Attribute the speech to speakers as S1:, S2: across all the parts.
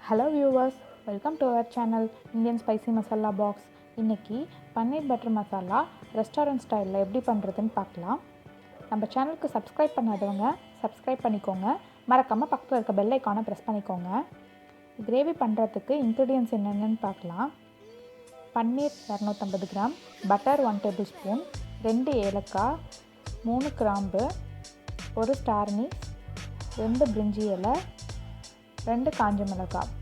S1: Hello viewers, welcome to our channel Indian Spicy Masala Box. இன்னைக்கு பன்னீர் butter masala restaurant ஸ்டைலில் எப்படி பண்ணுறதுன்னு பார்க்கலாம். நம்ம சேனலுக்கு சப்ஸ்கிரைப் பண்ணாதவங்க சப்ஸ்கிரைப் பண்ணிக்கோங்க. மறக்காமல் பக்கத்தில் இருக்க பெல் ஐக்கானை ப்ரெஸ் பண்ணிக்கோங்க. கிரேவி பண்ணுறதுக்கு இன்க்ரீடியன்ட்ஸ் என்னென்னு பார்க்கலாம். பன்னீர் 250 கிராம், பட்டர் 1 டேபிள் ஸ்பூன், 2 ஏலக்காய், 3 கிராம்பு, 1 ஸ்டார் அனீஸ், 2 பிரிஞ்சி இலை, 2 காஞ்ச மிளகாய்,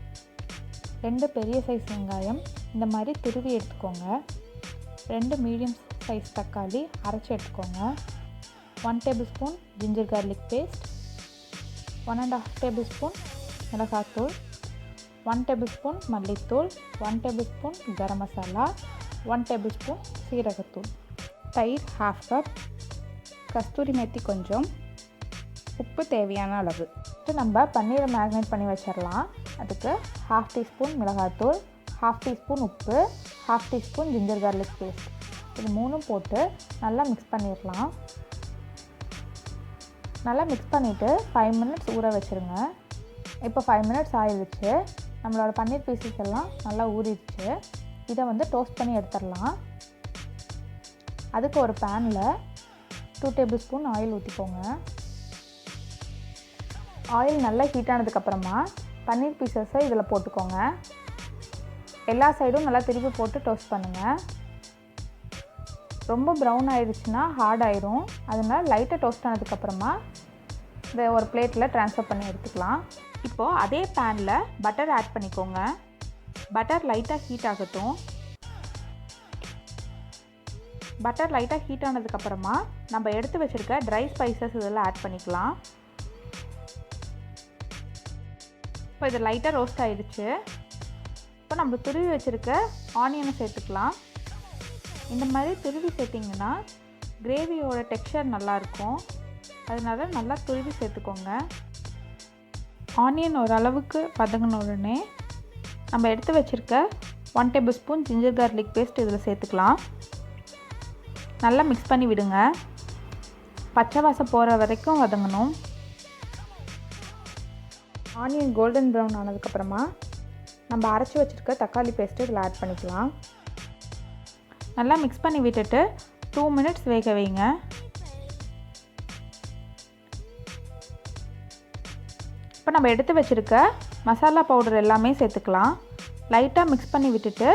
S1: 2 பெரிய சைஸ் வெங்காயம் இந்த மாதிரி துருவி எடுத்துக்கோங்க. 2 மீடியம் சைஸ் தக்காளி அரைச்சி எடுத்துக்கோங்க. 1 tablespoon ginger garlic paste, 1.5 tablespoon மிளகாத்தூள், 1 டேபிள் ஸ்பூன் மல்லித்தூள், 1 tablespoon garam masala, 1 tablespoon சீரகத்தூள், தயிர் 1/2 கப், கஸ்தூரி மேத்தி கொஞ்சம், உப்பு தேவையான அளவு. நம்ம பன்னீரை மேரினேட் பண்ணி வச்சிடலாம். அதுக்கு 1/2 டீஸ்பூன் மிளகாத்தூள், 1/2 டீஸ்பூன் உப்பு, 1/2 டீஸ்பூன் ஜிஞ்சர் கார்லிக் பேஸ்ட், இது மூணும் போட்டு நல்லா மிக்ஸ் பண்ணிடலாம். நல்லா மிக்ஸ் பண்ணிவிட்டு 5 மினிட்ஸ் ஊற வச்சுருங்க. இப்போ 5 மினிட்ஸ் ஆயிடுச்சு. நம்மளோட பன்னீர் பீசஸ் எல்லாம் நல்லா ஊறிடுச்சு. இதை டோஸ்ட் பண்ணி எடுத்துடலாம். அதுக்கு ஒரு பேனில் 2 டேபிள் ஸ்பூன் ஆயில் ஊற்றிக்கோங்க. ஆயில் நல்லா ஹீட் ஆனதுக்கப்புறமா பன்னீர் பீசஸை இதில் போட்டுக்கோங்க. எல்லா சைடும் நல்லா திருப்பி போட்டு டோஸ்ட் பண்ணுங்கள். ரொம்ப ப்ரௌன் ஆயிடுச்சுன்னா ஹார்ட் ஆயிரும். அதனால் லைட்டாக டோஸ்ட் ஆனதுக்கப்புறமா இதை ஒரு பிளேட்டில் ட்ரான்ஸ்ஃபர் பண்ணி எடுத்துக்கலாம். இப்போது அதே பேனில் பட்டர் ஆட் பண்ணிக்கோங்க. பட்டர் லைட்டாக ஹீட் ஆகட்டும். பட்டர் லைட்டாக ஹீட் ஆனதுக்கப்புறமா நம்ம எடுத்து வச்சுருக்க ட்ரை ஸ்பைசஸ் இதில் ஆட் பண்ணிக்கலாம். இப்போ இது லைட்டாக ரோஸ்ட் ஆகிடுச்சு. இப்போ நம்ம துருவி வச்சுருக்க ஆனியனை சேர்த்துக்கலாம். இந்த மாதிரி துருவி சேர்த்திங்கன்னா கிரேவியோட டெக்ஸ்சர் நல்லாயிருக்கும். அதனால நல்லா துருவி சேர்த்துக்கோங்க. ஆனியன் ஓரளவுக்கு வதங்கின உடனே நம்ம எடுத்து வச்சுருக்க 1 tablespoon ginger garlic paste இதில் சேர்த்துக்கலாம். நல்லா மிக்ஸ் பண்ணி விடுங்க. பச்சை வாசம் போகிற வரைக்கும் வதங்கணும். ஆனியன் கோல்டன் ப்ரௌன் ஆனதுக்கப்புறமா நம்ம அரைச்சி வச்சுருக்க தக்காளி பேஸ்ட்டு இதில் ஆட் பண்ணிக்கலாம். நல்லா மிக்ஸ் பண்ணி விட்டுட்டு 2 மினிட்ஸ் வேக வைங்க. இப்போ நம்ம எடுத்து வச்சுருக்க மசாலா பவுடர் எல்லாமே சேர்த்துக்கலாம். லைட்டாக மிக்ஸ் பண்ணி விட்டுட்டு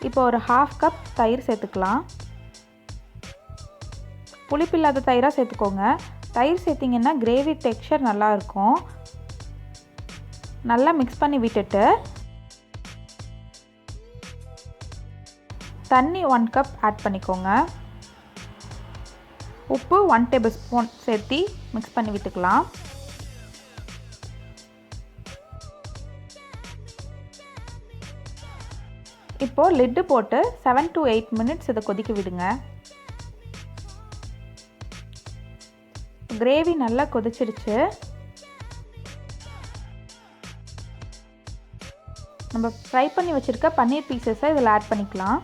S1: இப்போ ஒரு 1/2 கப் தயிர் சேர்த்துக்கலாம். புளிப்பில்லாத தயிராக சேர்த்துக்கோங்க. தயிர் சேர்த்திங்கன்னா கிரேவி டெக்ஸ்சர் நல்லாயிருக்கும். நல்லா மிக்ஸ் பண்ணி விட்டுட்டு தண்ணி 1 கப் ஆட் பண்ணிக்கோங்க. உப்பு 1 டேபிள் ஸ்பூன் சேர்த்து மிக்ஸ் பண்ணி விட்டுக்கலாம். இப்போது லிட்டு போட்டு 7 to 8 மினிட்ஸ் இதை கொதிக்க விடுங்க. கிரேவி நல்லா கொதிச்சிருச்சு. நம்ம ஃப்ரை பண்ணி வச்சுருக்க பன்னீர் பீசஸை இதில் ஆட் பண்ணிக்கலாம்.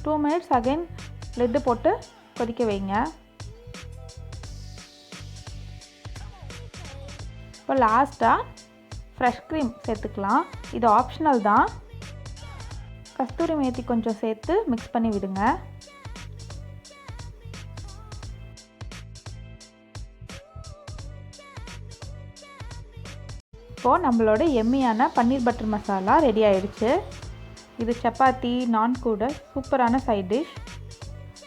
S1: டூ மினிட்ஸ் அகைன் லிட்டு போட்டு கொதிக்க வைங்க. இப்போ லாஸ்ட்டாக ஃப்ரெஷ் க்ரீம் சேர்த்துக்கலாம். இது ஆப்ஷனல் தான். கஸ்தூரி மேத்தி கொஞ்சம் சேர்த்து மிக்ஸ் பண்ணி விடுங்க. இப்போது நம்மளோட எம்மியான பன்னீர் பட்டர் மசாலா ரெடி ஆயிடுச்சு. இது சப்பாத்தி நான் கூட சூப்பரான சைட் டிஷ்.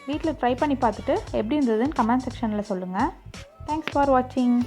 S1: வீட்டில் ட்ரை பண்ணி பார்த்துட்டு எப்படி இருந்ததுன்னு கமெண்ட் செக்ஷனில் சொல்லுங்கள். தேங்க்ஸ் ஃபார் வாட்சிங்.